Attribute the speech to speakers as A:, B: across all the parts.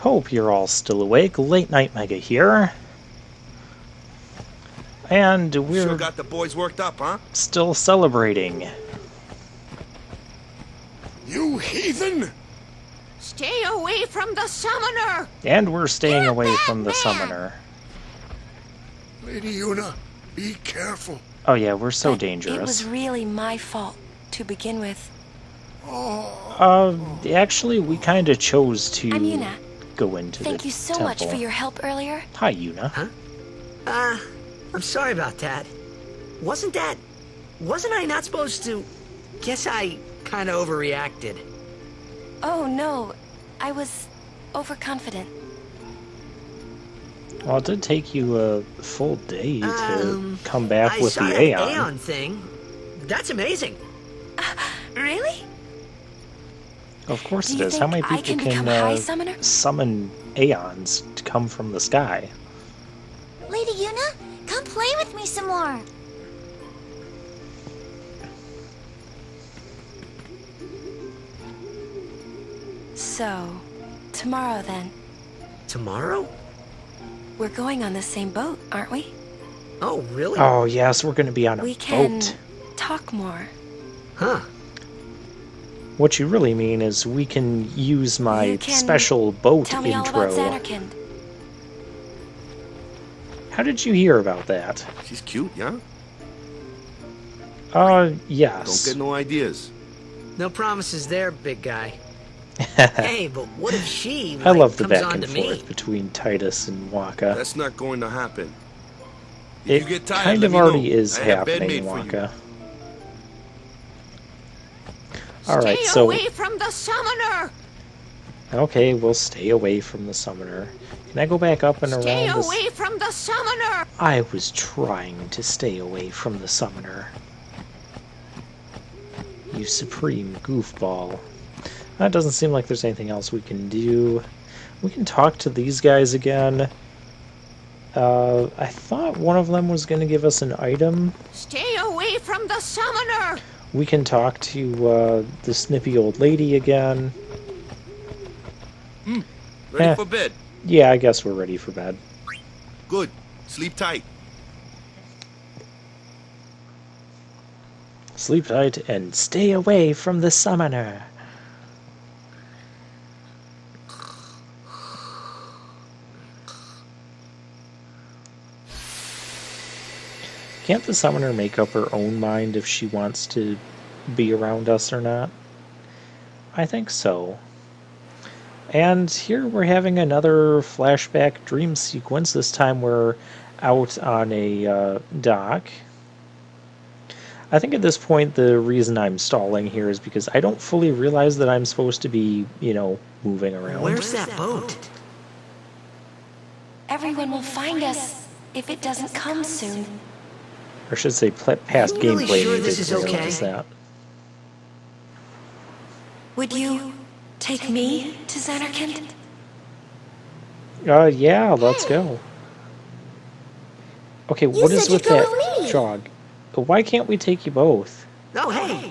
A: Hope you're all still awake. Late Night Mega here. And we're
B: sure got the boys worked up, huh?
A: still celebrating.
C: You heathen!
D: Stay away from the summoner!
A: And we're staying
D: You're
A: away
D: bad
A: from the
D: man.
A: summoner.
C: Lady Una, be careful.
A: Oh yeah, we're so
E: But
A: dangerous.
E: It was really my fault to begin with.
A: Actually, we kind of chose to
E: I'm Yuna.
A: go into
E: Thank
A: the
E: you so
A: temple.
E: much for your help earlier.
A: Hi, Yuna.
F: I'm sorry about that. Wasn't I not supposed to? Guess I kind of overreacted.
E: Oh no, I was overconfident.
A: Well, it did take you a full day to come back
F: I
A: with
F: saw
A: the
F: that
A: Aeon.
F: Aeon thing. That's amazing.
E: Really?
A: Of course
E: Do
A: it
E: you
A: is. How many
E: think I
A: people
E: can become High Summoner?
A: summon Aeons to come from the sky?
D: Lady Yuna, come play with me some more.
E: So, tomorrow then.
F: Tomorrow?
E: We're going on the same boat, aren't we?
F: Oh, really?
A: Oh, yes, we're going to be on a
E: We can
A: boat.
E: talk more.
F: Huh.
A: What you really mean is we can use my
E: You can
A: special boat
E: Tell me all
A: intro.
E: about Xanarkand.
A: How did you hear about that?
B: She's cute, yeah?
A: Yes.
B: Don't get no ideas.
F: No promises there, big guy. Hey, but what if she
A: I love the
F: comes
A: back
F: on
A: and
F: to
A: forth
F: me?
A: between Titus and Waka.
B: That's not going to happen. If
A: It
B: you get tired,
A: kind
B: let
A: of
B: me
A: already
B: know.
A: is
B: I have bed
A: happening,
B: made for you.
A: Waka. Alright,
D: Stay
A: so...
D: away from the summoner!
A: Okay, we'll stay away from the summoner. Can I go back up and
D: Stay
A: around this?
D: away from the summoner!
A: I was trying to stay away from the summoner. You supreme goofball. That doesn't seem like there's anything else we can do. We can talk to these guys again. I thought one of them was going to give us an item.
D: Stay away from the summoner!
A: We can talk to the snippy old lady again.
B: Ready for bed?
A: Yeah, I guess we're ready for bed.
B: Good. Sleep tight.
A: Sleep tight and stay away from the summoner. Can't the summoner make up her own mind if she wants to be around us or not? I think so. And here we're having another flashback dream sequence. This time we're out on a dock. I think at this point the reason I'm stalling here is because I don't fully realize that I'm supposed to be, moving around.
F: Where's that boat?
E: Everyone will find us if it doesn't come soon.
A: Or I should say past
F: Are you really
A: gameplay
F: sure
A: me
F: this
A: did
F: is okay?
A: realize that.
E: Would you take me to Xanarkand?
A: Yeah, let's go. Okay, what is
D: said
A: with
D: you'd go
A: that
D: with me.
A: jog? Why can't we take you both?
F: Oh, hey,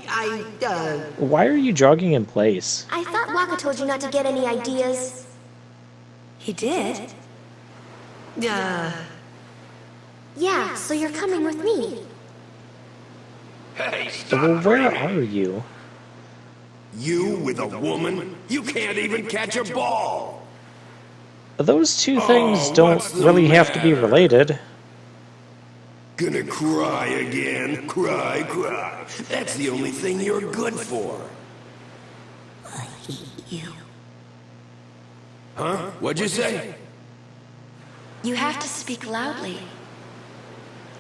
A: Why are you jogging in place?
D: I thought Waka told you not to get any ideas.
E: He did?
D: Yeah, so you're coming with me.
C: Hey,
A: Well, where are you?
C: You with a woman? You can't even catch a ball!
A: Those two things
C: Oh,
A: don't
C: what's the
A: really have to be
C: matter?
A: related.
C: Gonna cry again? Cry, cry. That's the only thing you're good for.
E: You.
C: Huh? What'd you say?
E: You have to speak loudly.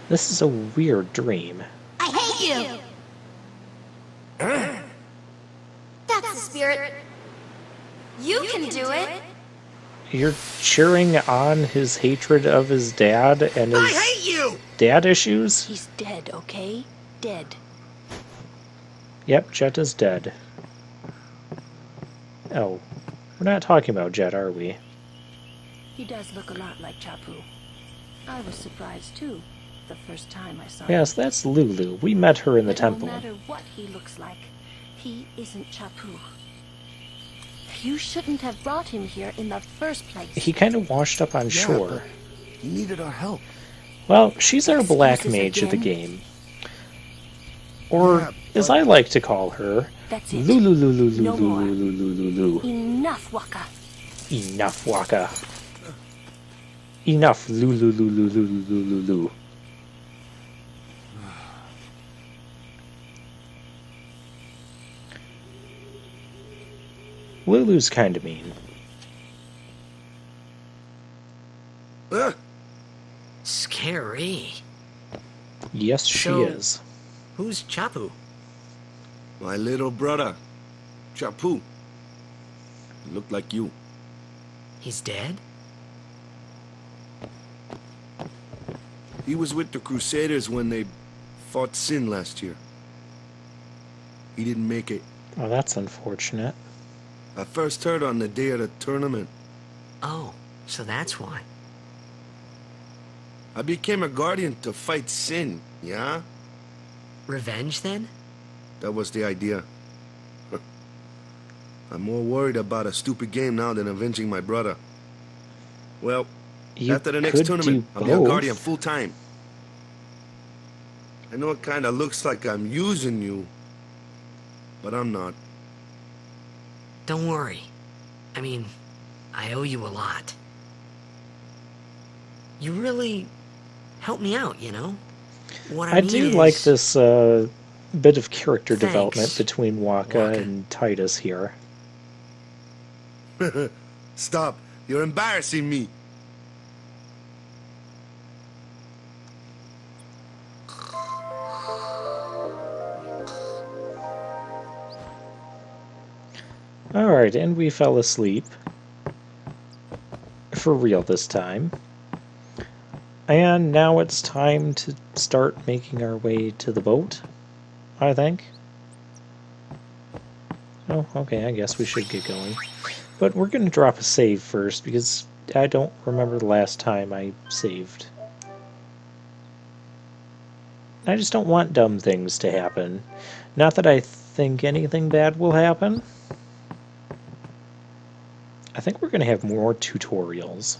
A: This is a weird dream.
D: I hate you!
C: Huh?
D: That's the spirit.
E: You can do it.
A: You're cheering on his hatred of his dad and
F: I
A: his
F: hate you!
A: dad issues?
E: He's dead, okay? Dead.
A: Yep, Jet is dead. Oh, we're not talking about Jet, are we?
G: He does look a lot like Chapu. I was surprised too, the first time I saw
A: Yes,
G: him.
A: that's Lulu. We met her in the
G: But
A: temple.
G: no matter what he looks like, he isn't Chapu. You shouldn't have brought him here in the first place.
A: He kind of washed up on
C: Yeah,
A: shore.
C: but he needed our help.
A: Well, she's our black
G: Excuses
A: mage of the
G: again?
A: game. Or,
C: Yeah,
A: as
C: but-
A: I like to call her,
G: That's it.
A: Lulu Lulu
G: No more.
A: Lulu Lulu Lulu.
G: Enough, Waka.
A: Enough, Waka. Enough, Lulu Lulu Lulu Lulu. Lulu's kind of mean.
F: Scary.
A: Yes, she
F: So-
A: is.
F: Who's Chapu?
B: My little brother, Chapu. Looked like you.
F: He's dead?
B: He was with the Crusaders when they fought Sin last year. He didn't make it.
A: Oh, that's unfortunate.
B: I first heard on the day of the tournament.
F: Oh, so that's why.
B: I became a guardian to fight Sin, yeah?
F: Revenge, then?
B: That was the idea. I'm more worried about a stupid game now than avenging my brother. Well,
A: You
B: after the next
A: could
B: tournament,
A: do
B: I'll be a
A: both.
B: guardian full time. I know it kinda looks like I'm using you, but I'm not.
F: Don't worry. I mean, I owe you a lot. You really helped me out, you know? What I
A: I
F: mean
A: do
F: is,
A: like this bit of character
F: Thanks,
A: development between Waka
F: Waka.
A: and Titus here.
B: Stop. You're embarrassing me.
A: Alright, and we fell asleep. For real this time. And now it's time to start making our way to the boat, I think. Oh, okay, I guess we should get going. But we're going to drop a save first, because I don't remember the last time I saved. I just don't want dumb things to happen. Not that I think anything bad will happen. I think we're going to have more tutorials.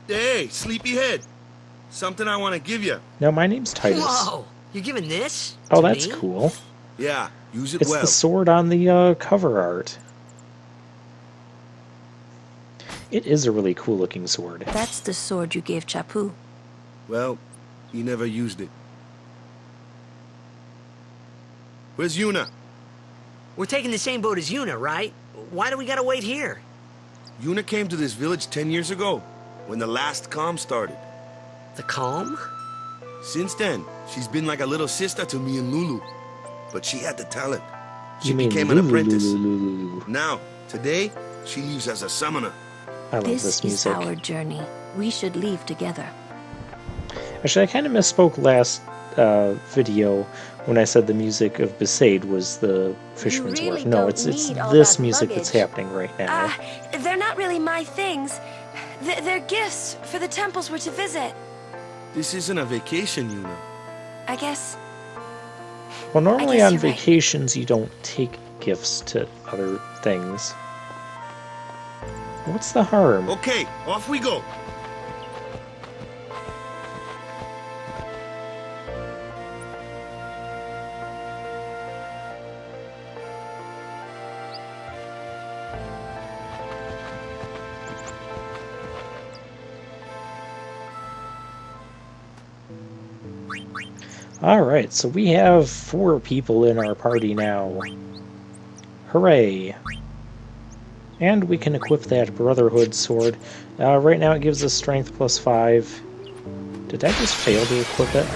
B: Hey, sleepyhead. Something I want to give you.
A: Now, my name's Titus.
F: Whoa! You're giving this?
A: Oh,
F: to
A: that's
F: me?
A: cool.
B: Yeah, use it
A: It's
B: well.
A: the sword on the cover art. It is a really cool looking sword.
G: That's the sword you gave Chapu.
B: Well, he never used it. Where's Yuna?
F: We're taking the same boat as Yuna, right? Why do we gotta wait here?
B: Yuna came to this village 10 years ago, when the last calm started.
F: The calm?
B: Since then, she's been like a little sister to me and Lulu. But she had the talent. She
A: You mean
B: became an
A: Lulu,
B: apprentice.
A: Lulu, Lulu.
B: Now, today, she lives as a summoner.
A: I love
G: This
A: this
G: is
A: music.
G: our journey. We should leave together.
A: Actually, I kind of misspoke last video when I said the music of Besaid was the Fisherman's
G: really
A: Wharf. No,
G: don't
A: it's
G: need all
A: this
G: that
A: music that's
G: luggage.
A: happening right now.
E: They're not really my things. They're gifts for the temples we're to visit.
B: This isn't a vacation, Yuna.
E: I guess.
A: Well, normally
E: guess
A: on
E: you're right.
A: vacations you don't take gifts to other things. What's the harm?
B: Okay, off we go.
A: Alright, so we have 4 people in our party now. Hooray! And we can equip that Brotherhood sword. Right now it gives us strength plus 5. Did I just fail to equip it?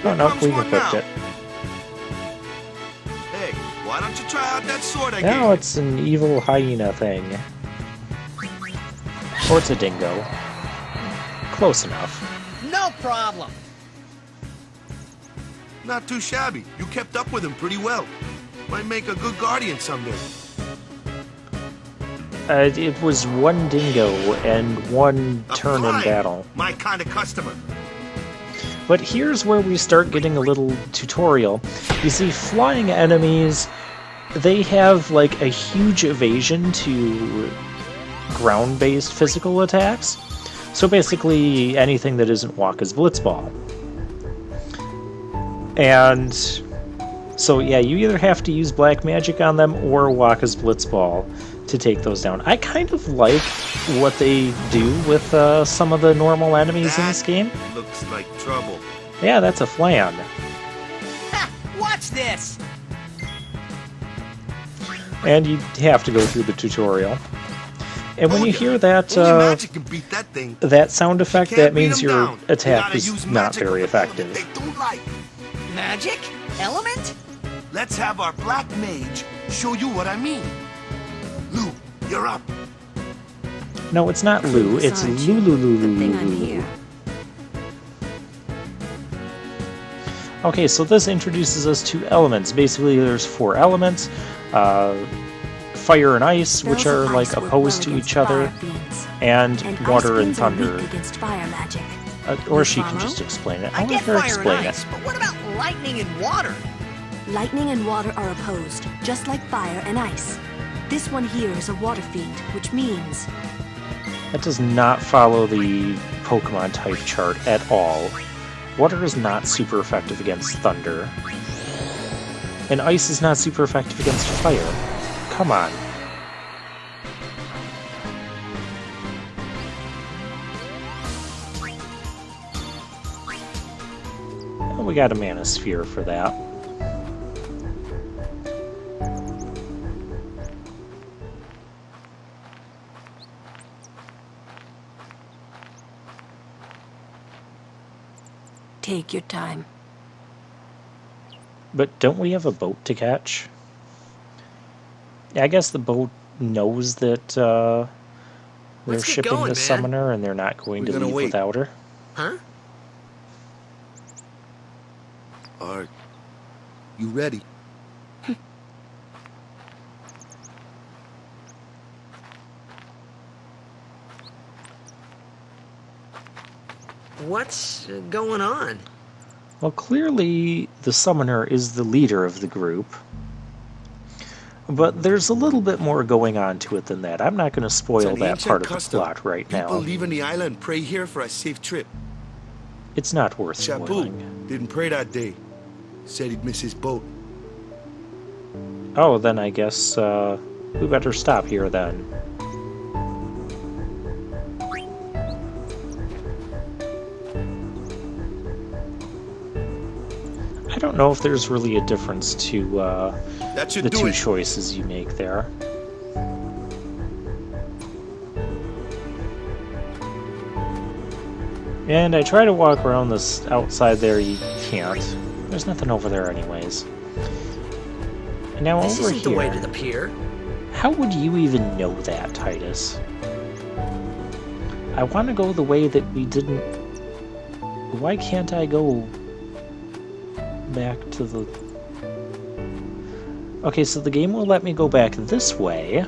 A: Oh no,
B: comes
A: we've
B: one
A: equipped
B: now.
A: it.
B: Hey, why don't you try out that sword I gave
A: Now
B: you?
A: it's an evil hyena thing. Or it's a dingo. Close enough.
H: No problem.
B: Not too shabby. You kept up with him pretty well. Might make a good guardian someday.
A: It was one dingo and one
B: A
A: turn in
B: fine.
A: battle.
B: My kind of customer.
A: But here's where we start getting a little tutorial. You see, flying enemies, they have like a huge evasion to ground-based physical attacks. So basically anything that isn't Wakka's Blitzball. And so yeah, you either have to use black magic on them or Wakka's Blitzball to take those down. I kind of like what they do with some of the normal enemies in this game.
B: Looks like trouble.
A: Yeah, that's a flan.
F: Watch this!
A: And you have to go through the tutorial. And when you hear that
B: Only magic can beat that thing.
A: that sound effect,
B: Can't
A: that
B: beat
A: means
B: 'em
A: your
B: down. You
A: attack
B: gotta
A: is
B: use
A: not
B: magic
A: very
B: on the people
A: effective.
B: They don't like.
F: Magic? Element?
C: Let's have our black mage show you what I mean. Lou, you're up.
A: No, it's not Lou, it's
G: Aren't
A: Lulu.
G: you? Good thing I'm here.
A: Okay, so this introduces us to elements. Basically, there's 4 elements. Fire and ice, which
G: Spells
A: are
G: of
A: like
G: ice work
A: opposed
G: well
A: to
G: against
A: each other,
G: fire fiends.
A: and
G: And
A: water
G: ice
A: and
G: fiends are
A: thunder.
G: weak against fire magic.
A: Or
G: You
A: she can
G: follow?
A: just explain it.
F: I
A: I'll let
F: get
A: her
F: fire and
A: explain
F: ice,
A: it.
F: but what about lightning and water?
G: Lightning and water are opposed, just like fire and ice. This one here is a water fiend, which means
A: That does not follow the Pokemon type chart at all. Water is not super effective against thunder. And ice is not super effective against fire. Come on. Well, we got a Manosphere for that.
G: take your time.
A: But don't we have a boat to catch? Yeah, I guess the boat knows that they're
F: Let's get
A: shipping
F: going,
A: the
F: man.
A: summoner and they're not going
B: We're
A: to
B: gonna
A: leave
B: wait.
A: without her.
F: Huh?
B: Are you ready?
F: What's going on?
A: Well, clearly the summoner is the leader of the group. But there's a little bit more going on to it than that. I'm not going to
B: It's
A: spoil
B: an
A: that
B: ancient
A: part of the
B: custom.
A: plot right
B: People
A: now.
B: leaving the island pray here for a safe trip.
A: It's not worth
B: Chapu
A: spoiling.
B: didn't pray that day. Said he'd miss his boat.
A: Oh, then I guess we better stop here then. I don't know if there's really a difference to
B: That should
A: the
B: do
A: two
B: it.
A: choices you make there. And I try to walk around this outside there, you can't. There's nothing over there anyways. And now
F: This
A: over
F: isn't the way to
A: here,
F: the pier.
A: how would you even know that, Titus? I want to go the way that we didn't... Why can't I go back to the... Okay, so the game will let me go back this way.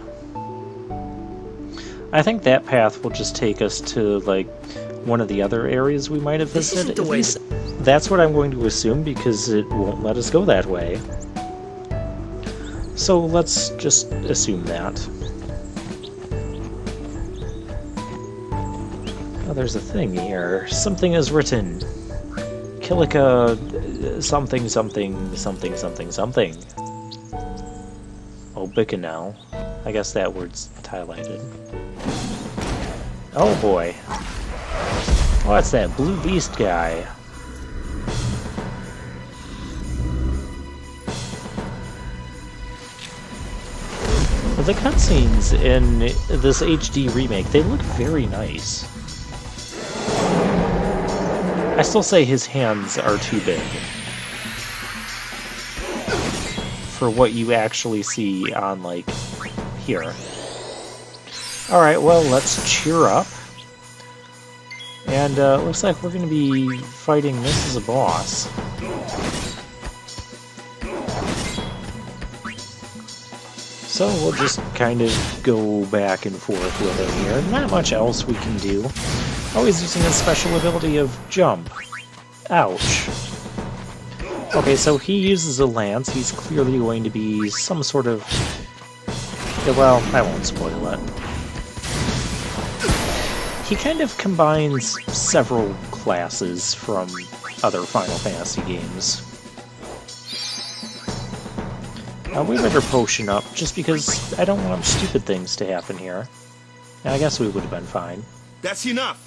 A: I think that path will just take us to, like, one of the other areas we might have
F: This isn't
A: visited.
F: the
A: At
F: way
A: least that's what I'm going to assume, because it won't let us go that way. So let's just assume that. Oh, there's a thing here. Something is written. Kilika something something something something something. Oh, Bicanel. I guess that word's highlighted. Oh boy. What's that blue beast guy? The cutscenes in this HD remake, they look very nice. I still say his hands are too big for what you actually see on, like, here. Alright, well, let's cheer up. And looks like we're going to be fighting this as a boss. So we'll just kind of go back and forth with it here. Not much else we can do. Always using a special ability of jump. Ouch. Okay, so he uses a lance. He's clearly going to be some sort of... Yeah, well, I won't spoil it. He kind of combines several classes from other Final Fantasy games. We better potion up, just because I don't want stupid things to happen here. I guess we would have been fine.
B: That's enough!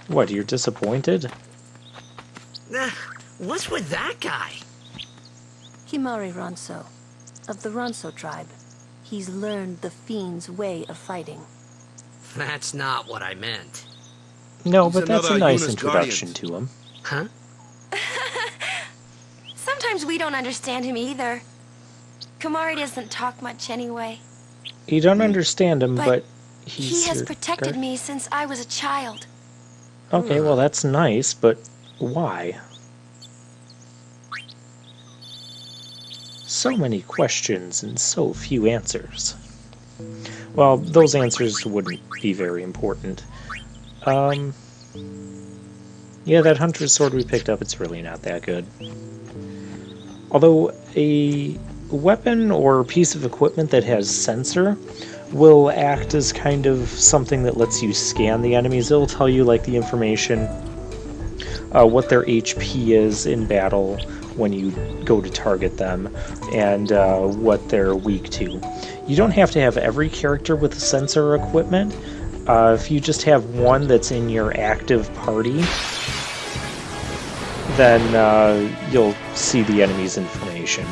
A: What, you're disappointed?
F: What's with that guy?
G: Himari Ronso, of the Ronso tribe. He's learned the Fiend's way of fighting.
F: That's not what I meant.
A: No,
B: He's
A: but that's a
B: another
A: nice
B: Yuna's
A: introduction
B: guardian.
A: to him.
F: Huh?
E: Sometimes we don't understand him either. Kamari doesn't talk much anyway.
A: You don't understand him, but
E: He has
A: your
E: protected
A: guard-
E: me since I was a child.
A: Okay, well that's nice, but why? So many questions and so few answers. Well, those answers wouldn't be very important. Yeah, that hunter's sword we picked up, it's really not that good. Although a weapon or piece of equipment that has sensor will act as kind of something that lets you scan the enemies. It'll tell you like the information, what their HP is in battle when you go to target them, and what they're weak to. You don't have to have every character with sensor equipment. If you just have one that's in your active party, then you'll see the enemy's information.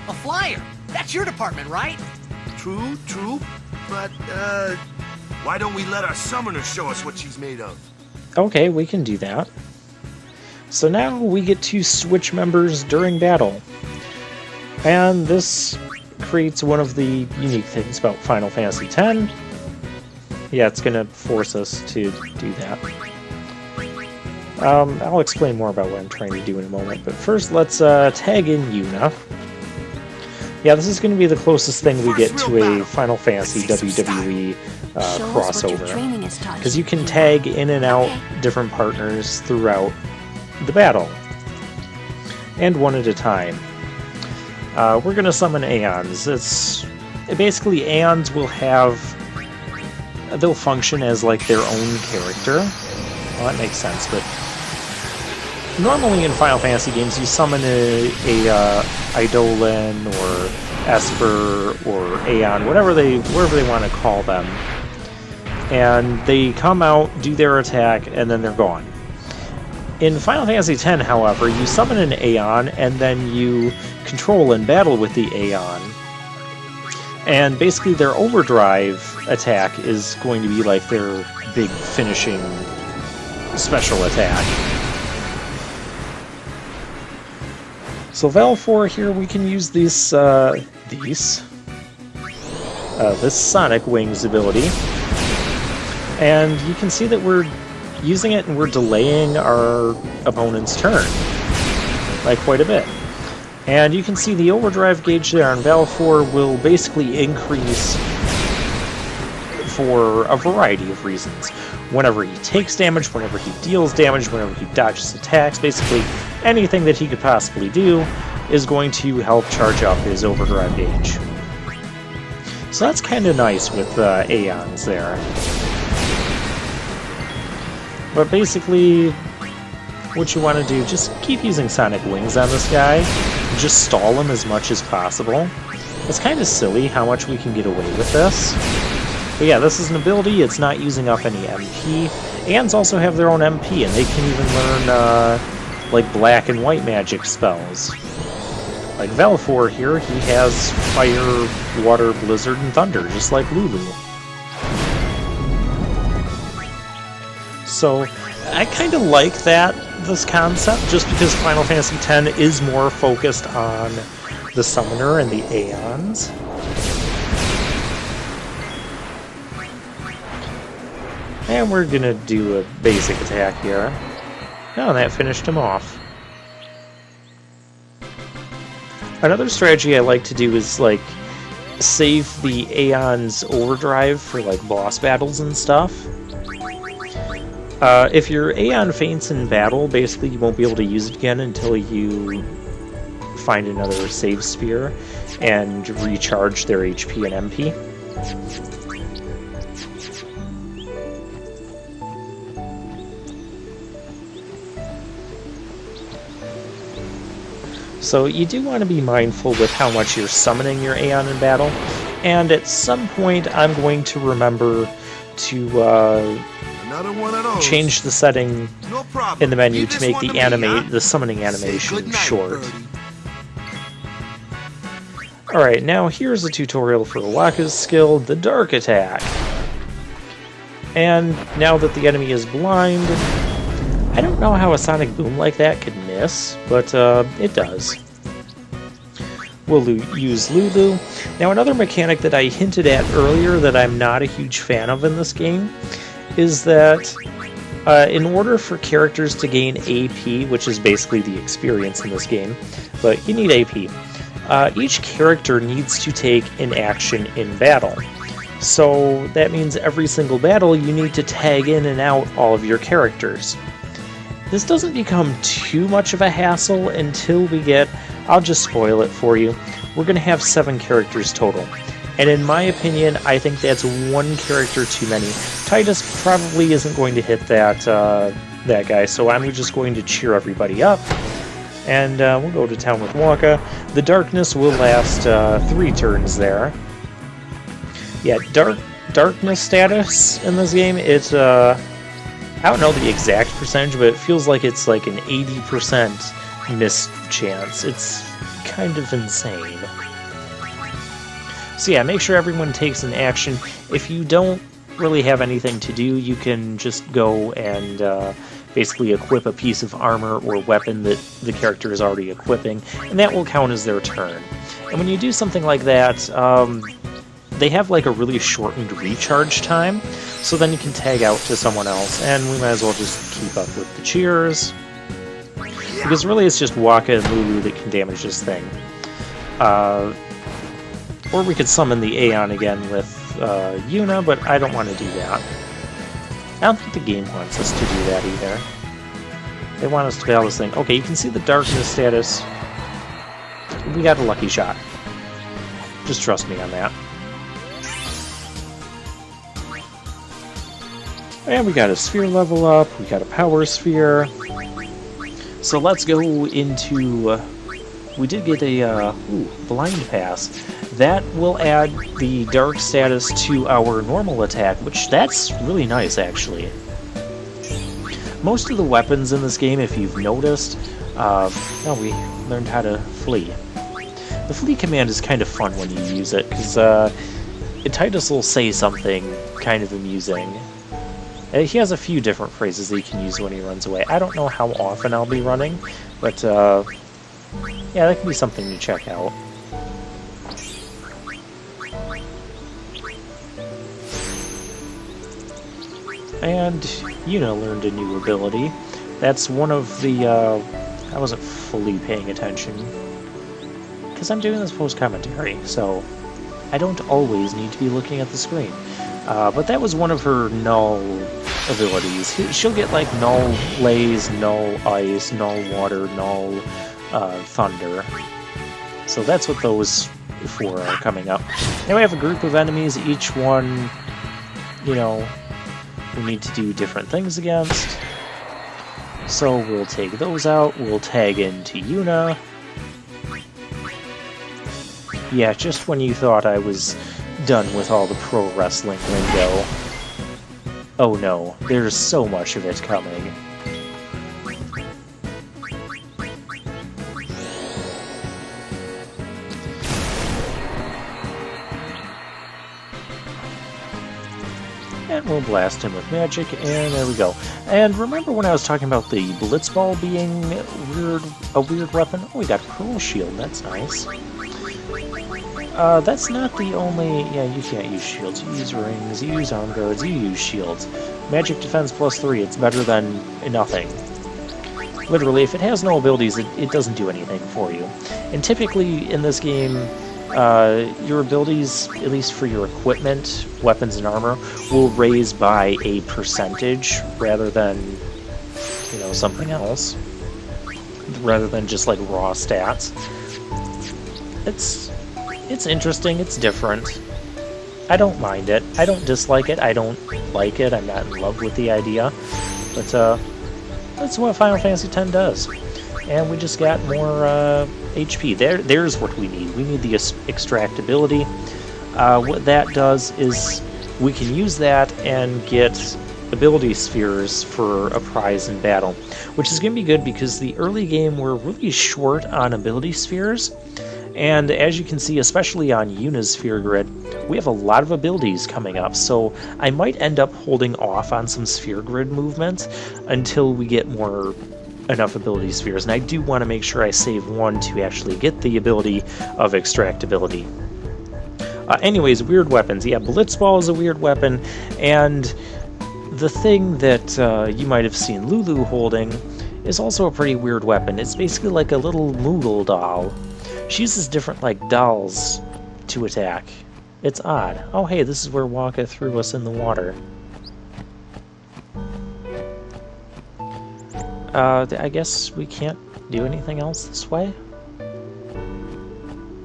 H: A flyer! That's your department, right?
C: True, but, why don't we let our summoner show us what she's made of?
A: Okay, we can do that. So now we get to switch members during battle. And this creates one of the unique things about Final Fantasy X. Yeah, it's going to force us to do that. I'll explain more about what I'm trying to do in a moment, but first let's tag in Yuna. Yeah, this is going to be the closest thing we get to a Final Fantasy WWE crossover. Because you can tag in and out different partners throughout the battle. And one at a time. We're going to summon Aeons. Basically, Aeons will they'll function as like their own character. Well, that makes sense, but normally in Final Fantasy games, you summon a Eidolon or Esper or Aeon, whatever they want to call them, and they come out, do their attack, and then they're gone. In Final Fantasy X, however, you summon an Aeon, and then you control and battle with the Aeon. And basically their overdrive attack is going to be like their big finishing special attack. So Valfor here, we can use this Sonic Wings ability. And you can see that we're using it and we're delaying our opponent's turn by quite a bit. And you can see the overdrive gauge there on Valfor will basically increase for a variety of reasons. Whenever he takes damage, whenever he deals damage, whenever he dodges attacks, basically anything that he could possibly do is going to help charge up his overdrive gauge. So that's kind of nice with Aeons there. But basically, what you want to do, just keep using Sonic Wings on this guy. Just stall him as much as possible. It's kind of silly how much we can get away with this. But yeah, this is an ability, it's not using up any MP. Aeons also have their own MP, and they can even learn, like, black and white magic spells. Like Valfor here, he has Fire, Water, Blizzard, and Thunder, just like Lulu. So, I kind of like this concept, just because Final Fantasy X is more focused on the Summoner and the Aeons. And we're gonna do a basic attack here. Oh, that finished him off. Another strategy I like to do is like save the Aeon's overdrive for like boss battles and stuff. If your Aeon faints in battle, basically you won't be able to use it again until you find another save sphere and recharge their HP and MP. So you do want to be mindful with how much you're summoning your Aeon in battle, and at some point I'm going to remember to
B: Another one of those.
A: change the setting
B: No problem.
A: in the menu
B: Leave
A: to
B: this
A: make
B: one
A: the
B: me, huh?
A: the summoning
B: Say
A: animation
B: good night,
A: short.
B: birdie.
A: Alright, now here's a tutorial for Waka's skill, the Dark Attack. And now that the enemy is blind, I don't know how a sonic boom like that could miss, but it does. We'll use Lulu. Now another mechanic that I hinted at earlier that I'm not a huge fan of in this game is that in order for characters to gain AP, which is basically the experience in this game, but you need AP, each character needs to take an action in battle. So that means every single battle you need to tag in and out all of your characters. This doesn't become too much of a hassle until we get, I'll just spoil it for you, we're going to have 7 characters total. And in my opinion, I think that's one character too many. Titus probably isn't going to hit that guy, so I'm just going to cheer everybody up. And we'll go to town with Waka. The darkness will last 3 turns there. Yeah, darkness status in this game, it's I don't know the exact percentage, but it feels like it's like an 80% miss chance. It's kind of insane. So yeah, make sure everyone takes an action. If you don't really have anything to do, you can just go and basically equip a piece of armor or weapon that the character is already equipping, and that will count as their turn. And when you do something like that, they have like a really shortened recharge time, so then you can tag out to someone else, and we might as well just keep up with the cheers. Because really it's just Waka and Lulu that can damage this thing. Or we could summon the Aeon again with Yuna, but I don't want to do that. I don't think the game wants us to do that either. They want us to battle this thing. Okay, you can see the darkness status. We got a lucky shot. Just trust me on that. And we got a sphere level up, we got a power sphere. So let's go into... we did get a blind pass. That will add the dark status to our normal attack, which that's really nice actually. Most of the weapons in this game, if you've noticed, we learned how to flee. The flee command is kind of fun when you use it, because Titus will say something kind of amusing. He has a few different phrases that he can use when he runs away. I don't know how often I'll be running, but yeah, that can be something to check out. And Yuna learned a new ability. That's one of the, I wasn't fully paying attention, because I'm doing this post-commentary, so I don't always need to be looking at the screen. But that was one of her null abilities. She'll get like null blaze, null ice, null water, null thunder. So that's what those 4 are coming up. Now we have a group of enemies, each one, you know, we need to do different things against. So we'll take those out, we'll tag into Yuna. Yeah, just when you thought I was done with all the pro wrestling lingo. Oh no, there's so much of it coming. And we'll blast him with magic, and there we go. And remember when I was talking about the Blitzball being a weird weapon? Oh, we got Pearl Shield, that's nice. That's not the only... yeah, you can't use shields. You use rings, you use arm guards, you use shields. Magic defense +3, it's better than nothing. Literally, if it has no abilities, it doesn't do anything for you. And typically in this game, your abilities, at least for your equipment, weapons, and armor, will raise by a percentage rather than, you know, something else. Rather than just like raw stats. It's interesting, it's different. I don't mind it. I don't dislike it. I don't like it. I'm not in love with the idea. But that's what Final Fantasy X does. And we just got more HP. There's what we need. We need the extractability. What that does is we can use that and get ability spheres for a prize in battle, which is going to be good because the early game we're really short on ability spheres. And as you can see, especially on Yuna's sphere grid, we have a lot of abilities coming up, so I might end up holding off on some sphere grid movement until we get enough ability spheres. And I do want to make sure I save one to actually get the ability of extractability. Anyways, weird weapons. Yeah, Blitzball is a weird weapon, and the thing that you might have seen Lulu holding is also a pretty weird weapon. It's basically like a little Moogle doll. She uses different, like, dolls to attack. It's odd. Oh, hey, this is where Waka threw us in the water. I guess we can't do anything else this way?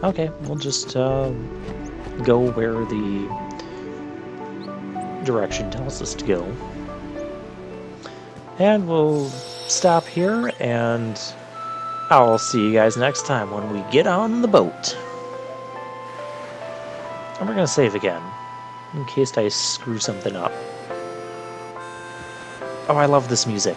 A: Okay, we'll just, go where the direction tells us to go. And we'll stop here, and I'll see you guys next time when we get on the boat. And we're gonna save again, in case I screw something up. Oh, I love this music.